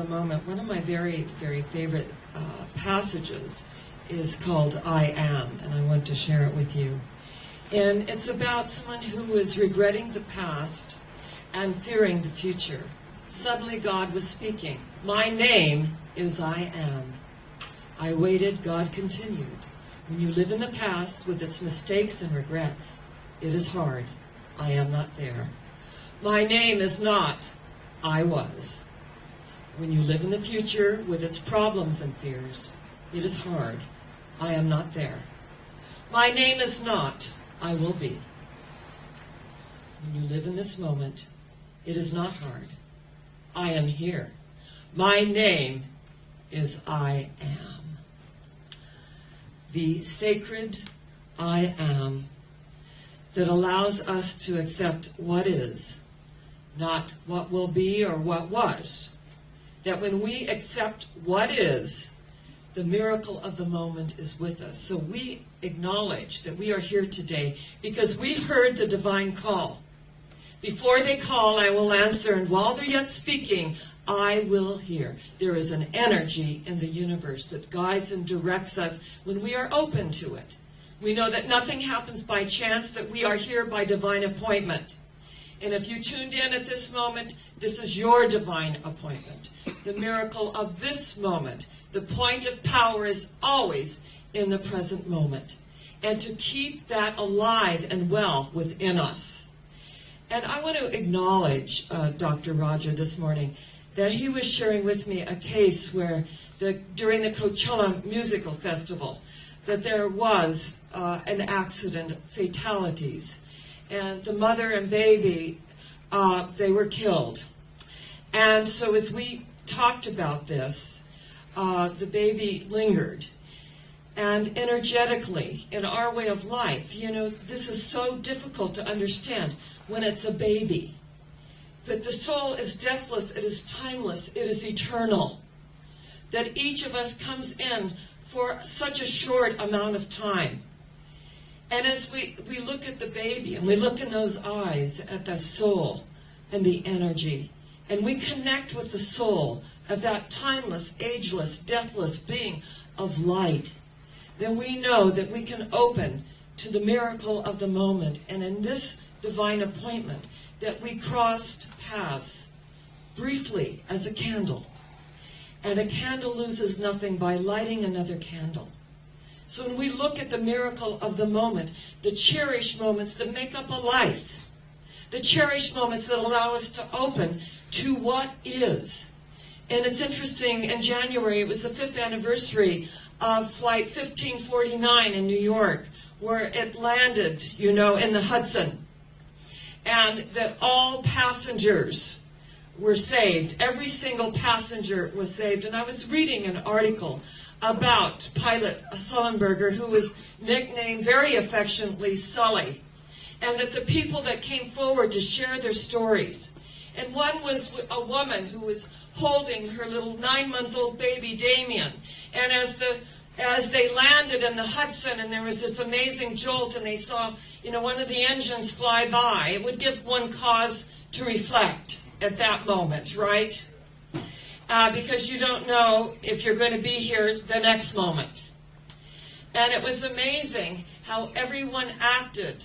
the moment, one of my very, very favorite passages is called I Am, and I want to share it with you. And it's about someone who is regretting the past and fearing the future. Suddenly God was speaking. My name is I Am. I waited, God continued. When you live in the past with its mistakes and regrets, it is hard. I am not there. My name is not I was. When you live in the future with its problems and fears, it is hard. I am not there. My name is not I will be. When you live in this moment, it is not hard. I am here. My name is I Am. The sacred I Am that allows us to accept what is, not what will be or what was. That when we accept what is, the miracle of the moment is with us. So we acknowledge that we are here today because we heard the divine call. Before they call, I will answer, and while they're yet speaking, I will hear. There is an energy in the universe that guides and directs us when we are open to it. We know that nothing happens by chance, that we are here by divine appointment. And if you tuned in at this moment, this is your divine appointment. The miracle of this moment. The point of power is always in the present moment. And to keep that alive and well within us. And I want to acknowledge Dr. Roger this morning, that he was sharing with me a case where during the Coachella Musical Festival, that there was an accident, fatalities. And the mother and baby, they were killed. And so as we talked about this, the baby lingered. And energetically, in our way of life, this is so difficult to understand when it's a baby. But the soul is deathless, it is timeless, it is eternal. That each of us comes in for such a short amount of time. And as we look at the baby and we look in those eyes at the soul and the energy, and we connect with the soul of that timeless, ageless, deathless being of light, then we know that we can open to the miracle of the moment. And in this divine appointment, that we crossed paths briefly as a candle. And a candle loses nothing by lighting another candle. So when we look at the miracle of the moment, the cherished moments that make up a life, the cherished moments that allow us to open to what is. And it's interesting, in January, it was the 5th anniversary of Flight 1549 in New York, where it landed, in the Hudson. And that all passengers were saved. Every single passenger was saved. And I was reading an article about pilot Sullenberger, who was nicknamed very affectionately Sully. And that the people that came forward to share their stories. And one was a woman who was holding her little 9-month-old baby Damien. And as they landed in the Hudson, and there was this amazing jolt, and they saw, one of the engines fly by, it would give one cause to reflect at that moment, right? Because you don't know if you're going to be here the next moment. And it was amazing how everyone acted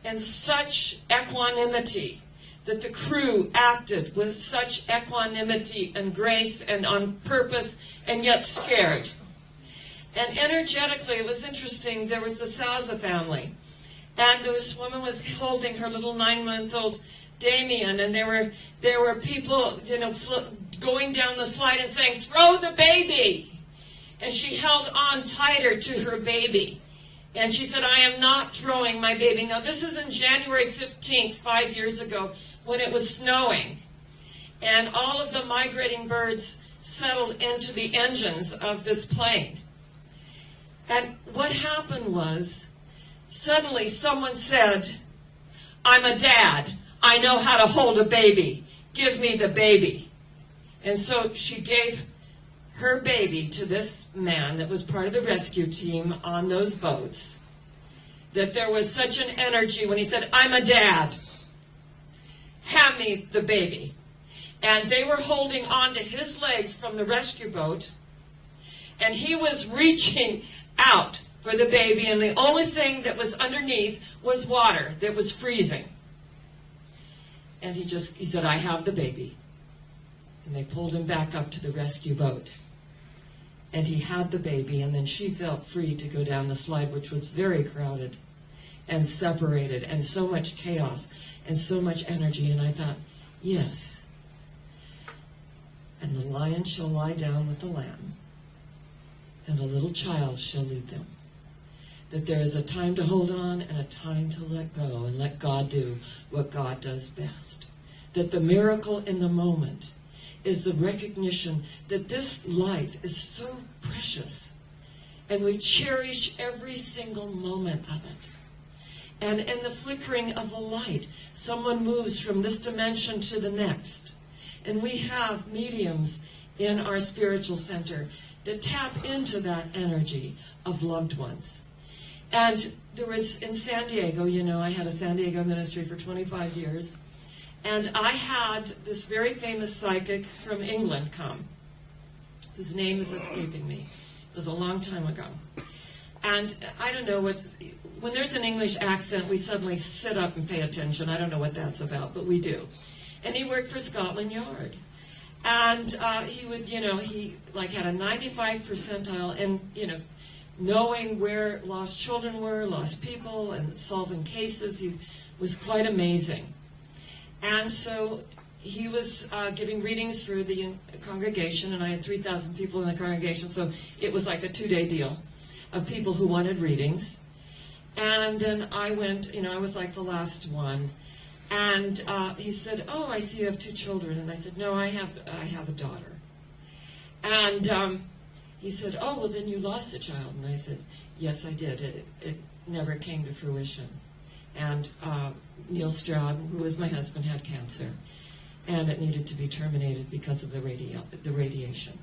in such equanimity, that the crew acted with such equanimity and grace and on purpose, and yet scared. And energetically, it was interesting, there was the Souza family. And this woman was holding her little 9-month-old Damien, and there were people, going down the slide and saying, "Throw the baby!" And she held on tighter to her baby. And she said, "I am not throwing my baby." Now, this is in January 15th, 5 years ago, when it was snowing. And all of the migrating birds settled into the engines of this plane. And what happened was, suddenly someone said, "I'm a dad. I know how to hold a baby. Give me the baby." And so she gave her baby to this man that was part of the rescue team on those boats. That there was such an energy when he said, "I'm a dad. Hand me the baby." And they were holding on to his legs from the rescue boat. And he was reaching out for the baby. And the only thing that was underneath was water that was freezing. And he said, I have the baby. And they pulled him back up to the rescue boat. And he had the baby. And then she felt free to go down the slide, which was very crowded and separated, and so much chaos and so much energy. And I thought, yes. And the lion shall lie down with the lamb, and a little child shall lead them. That there is a time to hold on and a time to let go and let God do what God does best. That the miracle in the moment is the recognition that this life is so precious, and we cherish every single moment of it. And in the flickering of a light, someone moves from this dimension to the next. And we have mediums in our spiritual center that tap into that energy of loved ones. And there was, in San Diego, I had a San Diego ministry for 25 years. And I had this very famous psychic from England come, whose name is escaping me. It was a long time ago. And I don't know when there's an English accent, we suddenly sit up and pay attention. I don't know what that's about, but we do. And he worked for Scotland Yard. And he would, he had a 95 percentile in, knowing where lost children were, lost people, and solving cases. He was quite amazing. And so he was giving readings for the congregation, and I had 3,000 people in the congregation, so it was like a 2-day deal of people who wanted readings. And then I went, I was like the last one. And he said, oh, I see you have 2 children. And I said, no, I have a daughter. And he said, oh, well, then you lost a child. And I said, yes, I did. It never came to fruition. And Neil Stroud, who was my husband, had cancer. And it needed to be terminated because of the radiation.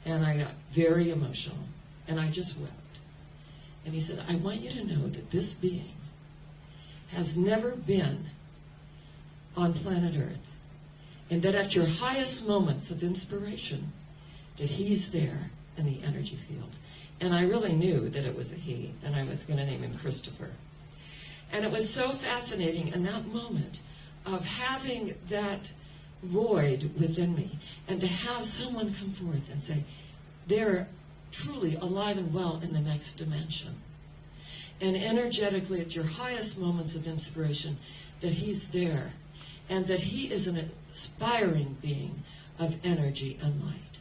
And I got very emotional. And I just wept. And he said, I want you to know that this being has never been on planet Earth, and that at your highest moments of inspiration, that he's there in the energy field. And I really knew that it was a he, and I was going to name him Christopher. And it was so fascinating in that moment of having that void within me, and to have someone come forth and say, they're truly alive and well in the next dimension. And energetically, at your highest moments of inspiration, that he's there, and that he is an inspiring being of energy and light.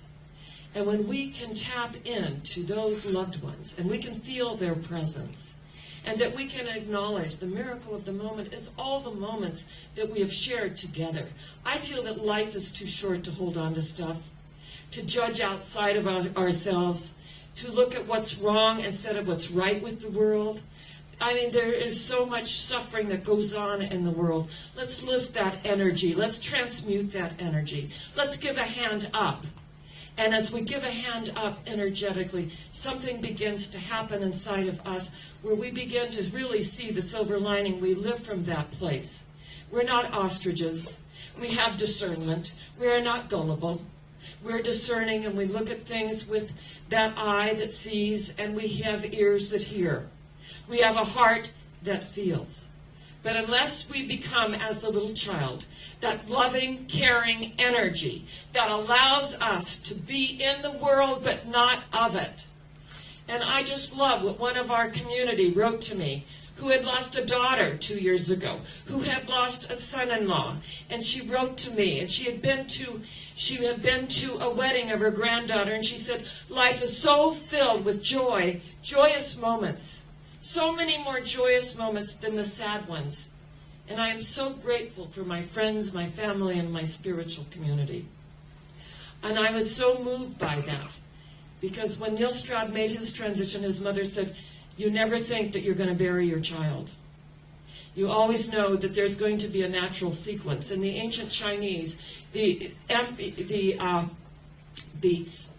And when we can tap into those loved ones, and we can feel their presence, and that we can acknowledge the miracle of the moment is all the moments that we have shared together. I feel that life is too short to hold on to stuff, to judge outside of ourselves, to look at what's wrong instead of what's right with the world. I mean, there is so much suffering that goes on in the world. Let's lift that energy. Let's transmute that energy. Let's give a hand up. And as we give a hand up energetically, something begins to happen inside of us where we begin to really see the silver lining. We live from that place. We're not ostriches. We have discernment. We are not gullible. We're discerning, and we look at things with that eye that sees, and we have ears that hear. We have a heart that feels. But unless we become, as the little child, that loving, caring energy that allows us to be in the world but not of it. And I just love what one of our community wrote to me, who had lost a daughter 2 years ago, who had lost a son-in-law. And she wrote to me, and she had been to a wedding of her granddaughter, and she said, life is so filled with joy, joyous moments. So many more joyous moments than the sad ones. And I am so grateful for my friends, my family, and my spiritual community. And I was so moved by that. Because when Neil Stroud made his transition, his mother said, you never think that you're going to bury your child. You always know that there's going to be a natural sequence. In the ancient Chinese, the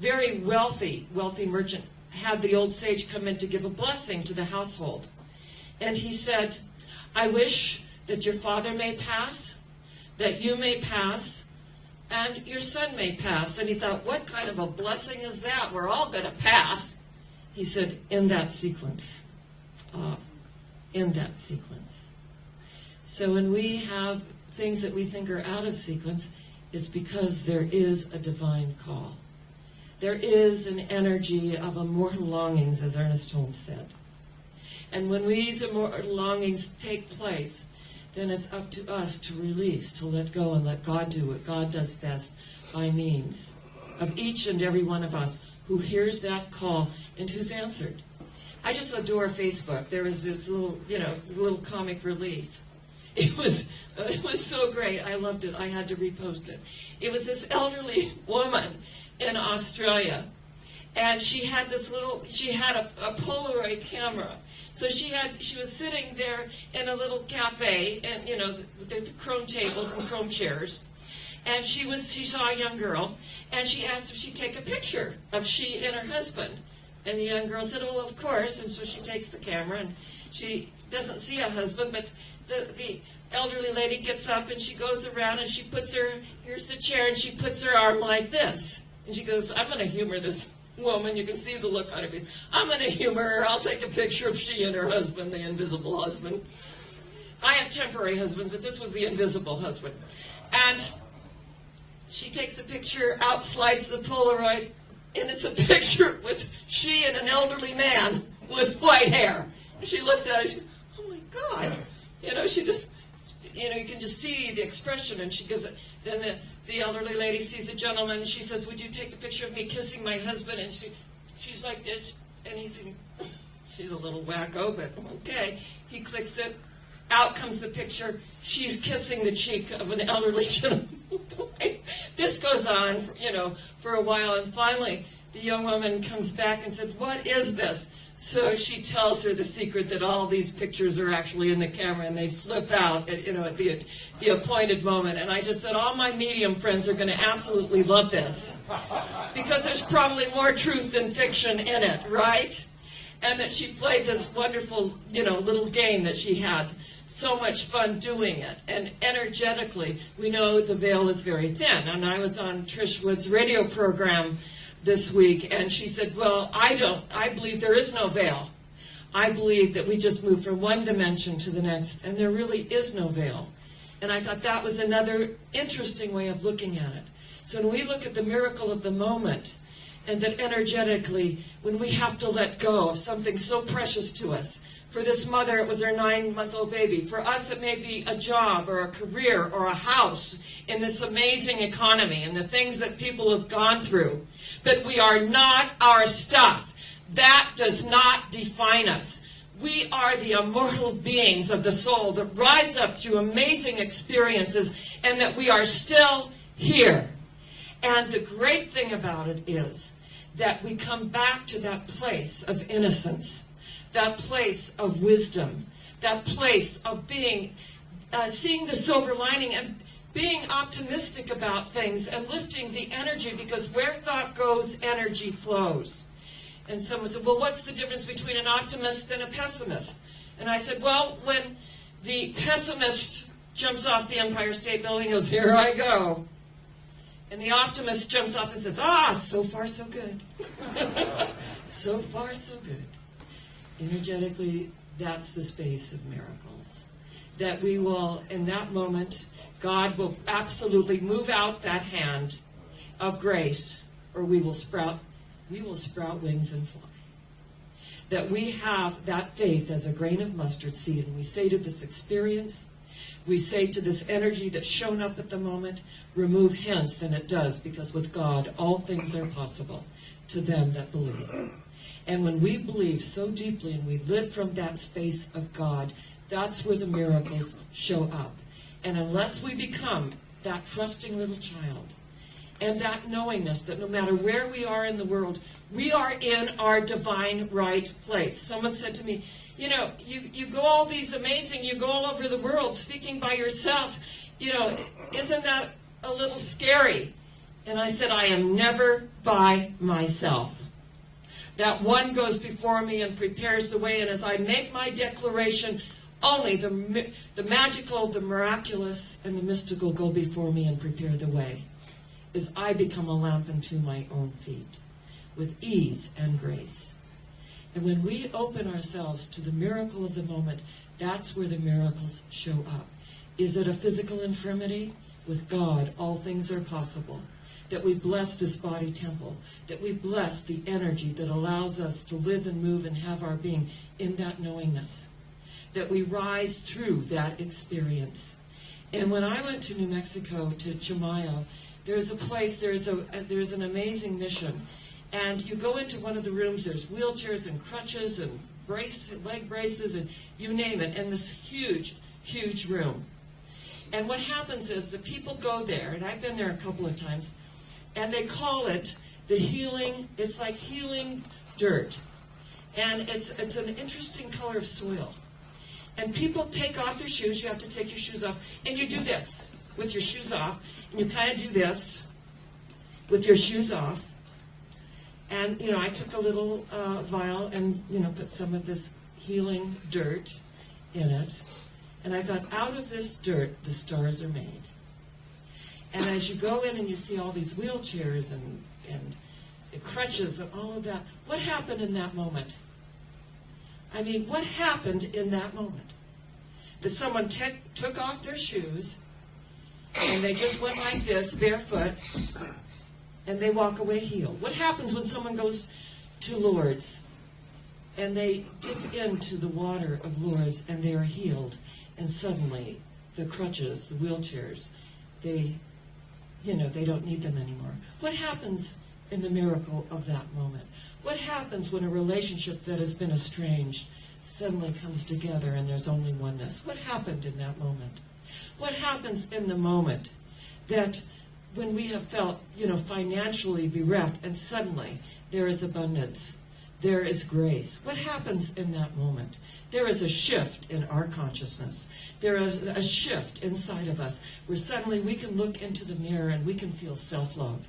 very wealthy merchant had the old sage come in to give a blessing to the household. And he said, I wish that your father may pass, that you may pass, and your son may pass. And he thought, what kind of a blessing is that? We're all going to pass. He said, in that sequence. In that sequence. So when we have things that we think are out of sequence, it's because there is a divine call. There is an energy of immortal longings, as Ernest Holmes said. And when these immortal longings take place, then it's up to us to release, to let go, and let God do what God does best by means of each and every one of us who hears that call and who's answered. I just adore Facebook. There was this little comic relief. It was so great. I loved it. I had to repost it. It was this elderly woman in Australia, and she had a Polaroid camera. So she was sitting there in a little cafe, and the chrome tables and chrome chairs, and she saw a young girl, and she asked if she'd take a picture of she and her husband. And the young girl said, "Oh, of course." And so she takes the camera, and she doesn't see a husband, but the elderly lady gets up and she goes around and she here's the chair, and she puts her arm like this. And she goes, "I'm going to humor this woman." You can see the look on her face. "I'm going to humor her. I'll take a picture of she and her husband, the invisible husband." I have temporary husbands, but this was the invisible husband. And she takes a picture, out slides the Polaroid, and it's a picture with she and an elderly man with white hair. And she looks at it, and she goes, "Oh my God." She just, you can just see the expression, and she gives it. Then the elderly lady sees a gentleman, and she says, "Would you take a picture of me kissing my husband?" And she's like this, and she's a little wacko, but okay. He clicks it. Out comes the picture. She's kissing the cheek of an elderly gentleman. This goes on, for a while, and finally the young woman comes back and said, "What is this?" So she tells her the secret that all these pictures are actually in the camera, and they flip out at the appointed moment. And I just said, all my medium friends are going to absolutely love this, because there's probably more truth than fiction in it, right? And that she played this wonderful, little game that she had so much fun doing it. And energetically, we know the veil is very thin. And I was on Trish Wood's radio program this week, and she said, "Well, I believe there is no veil. I believe that we just move from one dimension to the next, and there really is no veil." And I thought that was another interesting way of looking at it. So when we look at the miracle of the moment, and that energetically, when we have to let go of something so precious to us, for this mother, it was her 9-month-old baby. For us, it may be a job or a career or a house in this amazing economy and the things that people have gone through. But we are not our stuff. That does not define us. We are the immortal beings of the soul that rise up through amazing experiences, and that we are still here. And the great thing about it is that we come back to that place of innocence, that place of wisdom, that place of being, seeing the silver lining and being optimistic about things and lifting the energy, because where thought goes, energy flows. And someone said, "Well, what's the difference between an optimist and a pessimist?" And I said, "Well, when the pessimist jumps off the Empire State Building and goes, 'Here I go,' and the optimist jumps off and says, 'So far so good.'" So far so good. Energetically, that's the space of miracles. That we will, in that moment, God will absolutely move out that hand of grace, or we will sprout wings and fly. That we have that faith as a grain of mustard seed, and we say to this experience, we say to this energy that's shown up at the moment, remove hence, and it does, because with God all things are possible to them that believe. And when we believe so deeply and we live from that space of God, that's where the miracles show up. And unless we become that trusting little child, and that knowingness that no matter where we are in the world, we are in our divine right place. Someone said to me, you go all over the world speaking by yourself. Isn't that a little scary? And I said, I am never by myself. That one goes before me and prepares the way, and as I make my declaration, only the magical, the miraculous, and the mystical go before me and prepare the way. is I become a lamp unto my own feet, with ease and grace. And when we open ourselves to the miracle of the moment, that's where the miracles show up. Is it a physical infirmity? With God, all things are possible. That we bless this body temple. That we bless the energy that allows us to live and move and have our being in that knowingness. That we rise through that experience. And when I went to New Mexico, to Chimayo, there's a place, there's an amazing mission. And you go into one of the rooms, there's wheelchairs and crutches and leg braces and you name it, in this huge, huge room. And what happens is the people go there, and I've been there a couple of times, and they call it the healing, it's like healing dirt. And it's an interesting color of soil. And people take off their shoes, you have to take your shoes off, and you do this with your shoes off, and you kind of do this with your shoes off. And, I took a little vial and, put some of this healing dirt in it. And I thought, out of this dirt, the stars are made. And as you go in and you see all these wheelchairs and crutches and all of that, what happened in that moment? I mean, what happened in that moment? That someone took off their shoes and they just went like this, barefoot, and they walk away healed. What happens when someone goes to Lourdes and they dip into the water of Lourdes and they are healed, and suddenly the crutches, the wheelchairs, they don't need them anymore? What happens in the miracle of that moment? What happens when a relationship that has been estranged suddenly comes together and there's only oneness? What happened in that moment? What happens in the moment that when we have felt, financially bereft and suddenly there is abundance, there is grace? What happens in that moment? There is a shift in our consciousness. There is a shift inside of us where suddenly we can look into the mirror and we can feel self-love.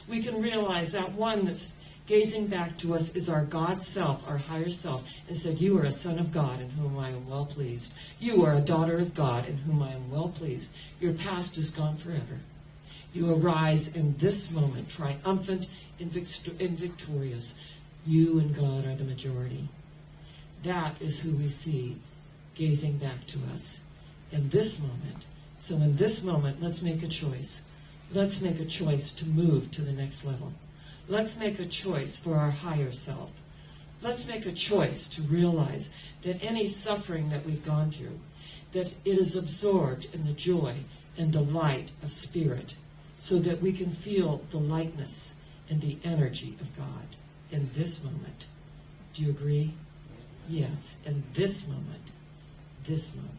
We can realize that one that's gazing back to us is our God self, our higher self, and said, you are a son of God in whom I am well pleased. You are a daughter of God in whom I am well pleased. Your past is gone forever. You arise in this moment, triumphant and victorious. You and God are the majority. That is who we see gazing back to us in this moment. So in this moment, let's make a choice. Let's make a choice to move to the next level. Let's make a choice for our higher self. Let's make a choice to realize that any suffering that we've gone through, that it is absorbed in the joy and the light of spirit, so that we can feel the lightness and the energy of God in this moment. Do you agree? Yes, in this moment. This moment.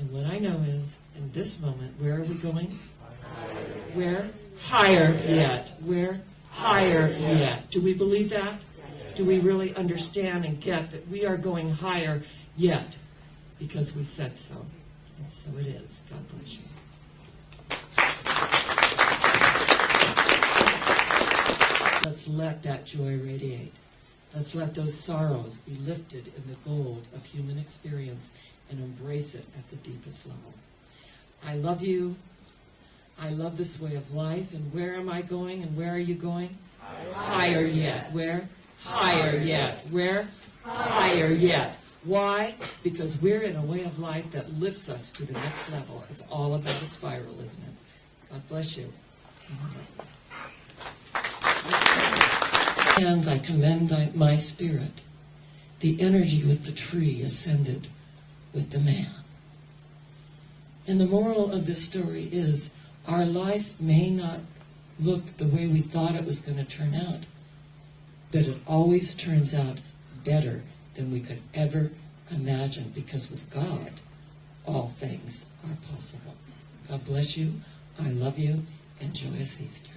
And what I know is, in this moment, where are we going? Where? Higher yet. Where? Higher yet. Do we believe that? Do we really understand and get that we are going higher yet? Because we said so. And so it is. God bless you. Let's let that joy radiate. Let's let those sorrows be lifted in the gold of human experience and embrace it at the deepest level. I love you. I love this way of life. And where am I going? And where are you going? Higher yet. Where? Higher yet. Where? Higher yet. Why? Because we're in a way of life that lifts us to the next level. It's all about a spiral, isn't it? God bless you. Hands, I commend my spirit. The energy with the tree ascended with the man. And the moral of this story is, our life may not look the way we thought it was going to turn out, but it always turns out better than we could ever imagine, because with God, all things are possible. God bless you. I love you. And joyous Easter.